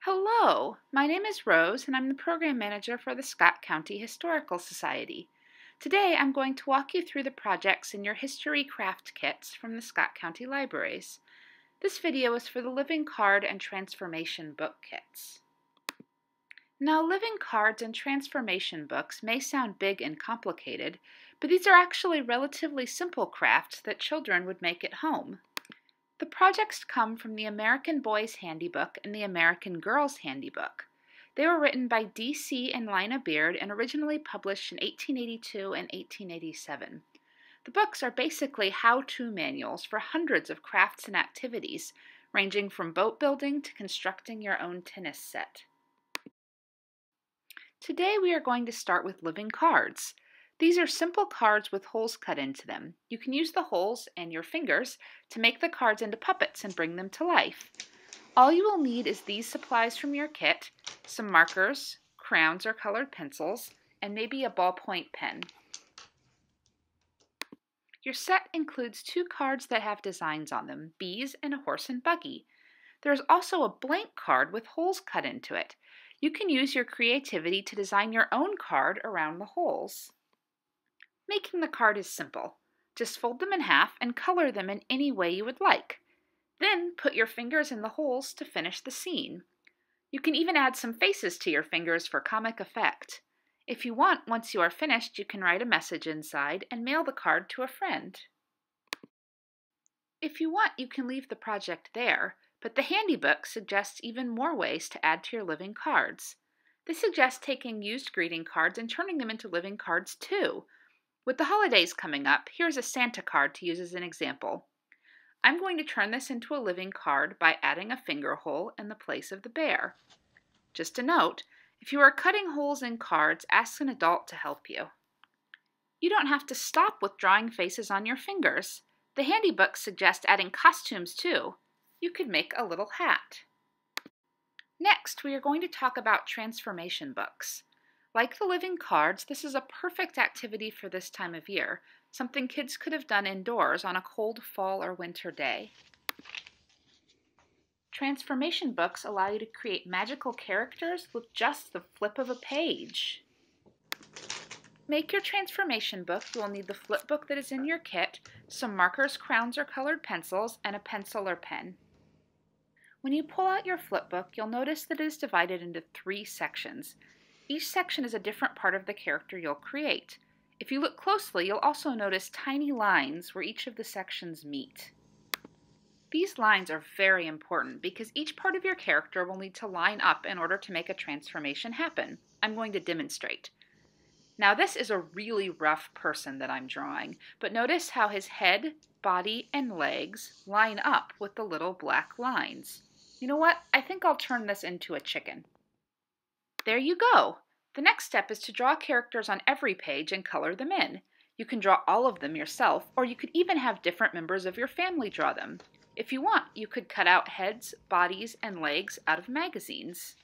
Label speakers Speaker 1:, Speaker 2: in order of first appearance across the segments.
Speaker 1: Hello, my name is Rose and I'm the Program Manager for the Scott County Historical Society. Today I'm going to walk you through the projects in your history craft kits from the Scott County Libraries. This video is for the Living Card and Transformation book kits. Now, living cards and transformation books may sound big and complicated, but these are actually relatively simple crafts that children would make at home. The projects come from the American Boys Handybook and the American Girls Handybook. They were written by D.C. and Lina Beard and originally published in 1882 and 1887. The books are basically how-to manuals for hundreds of crafts and activities, ranging from boat building to constructing your own tennis set. Today we are going to start with living cards. These are simple cards with holes cut into them. You can use the holes and your fingers to make the cards into puppets and bring them to life. All you will need is these supplies from your kit, some markers, crayons or colored pencils, and maybe a ballpoint pen. Your set includes 2 cards that have designs on them, bees and a horse and buggy. There is also a blank card with holes cut into it. You can use your creativity to design your own card around the holes. Making the card is simple. Just fold them in half and color them in any way you would like. Then put your fingers in the holes to finish the scene. You can even add some faces to your fingers for comic effect. If you want, once you are finished, you can write a message inside and mail the card to a friend. If you want, you can leave the project there, but the Handybook suggests even more ways to add to your living cards. They suggest taking used greeting cards and turning them into living cards too. With the holidays coming up, here's a Santa card to use as an example. I'm going to turn this into a living card by adding a finger hole in the place of the bear. Just a note, if you are cutting holes in cards, ask an adult to help you. You don't have to stop with drawing faces on your fingers. The Handybook suggests adding costumes too. You could make a little hat. Next, we are going to talk about transformation books. Like the living cards, this is a perfect activity for this time of year, something kids could have done indoors on a cold fall or winter day. Transformation books allow you to create magical characters with just the flip of a page. Make your transformation book. You will need the flip book that is in your kit, some markers, crayons, or colored pencils, and a pencil or pen. When you pull out your flip book, you'll notice that it is divided into 3 sections. Each section is a different part of the character you'll create. If you look closely, you'll also notice tiny lines where each of the sections meet. These lines are very important because each part of your character will need to line up in order to make a transformation happen. I'm going to demonstrate. Now this is a really rough person that I'm drawing, but notice how his head, body, and legs line up with the little black lines. You know what? I think I'll turn this into a chicken. There you go! The next step is to draw characters on every page and color them in. You can draw all of them yourself, or you could even have different members of your family draw them. If you want, you could cut out heads, bodies, and legs out of magazines.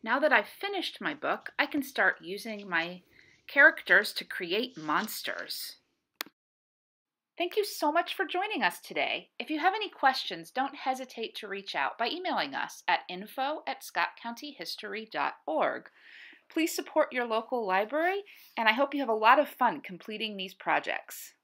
Speaker 1: Now that I've finished my book, I can start using my characters to create monsters. Thank you so much for joining us today. If you have any questions, don't hesitate to reach out by emailing us at info@scottcountyhistory.org. Please support your local library, and I hope you have a lot of fun completing these projects.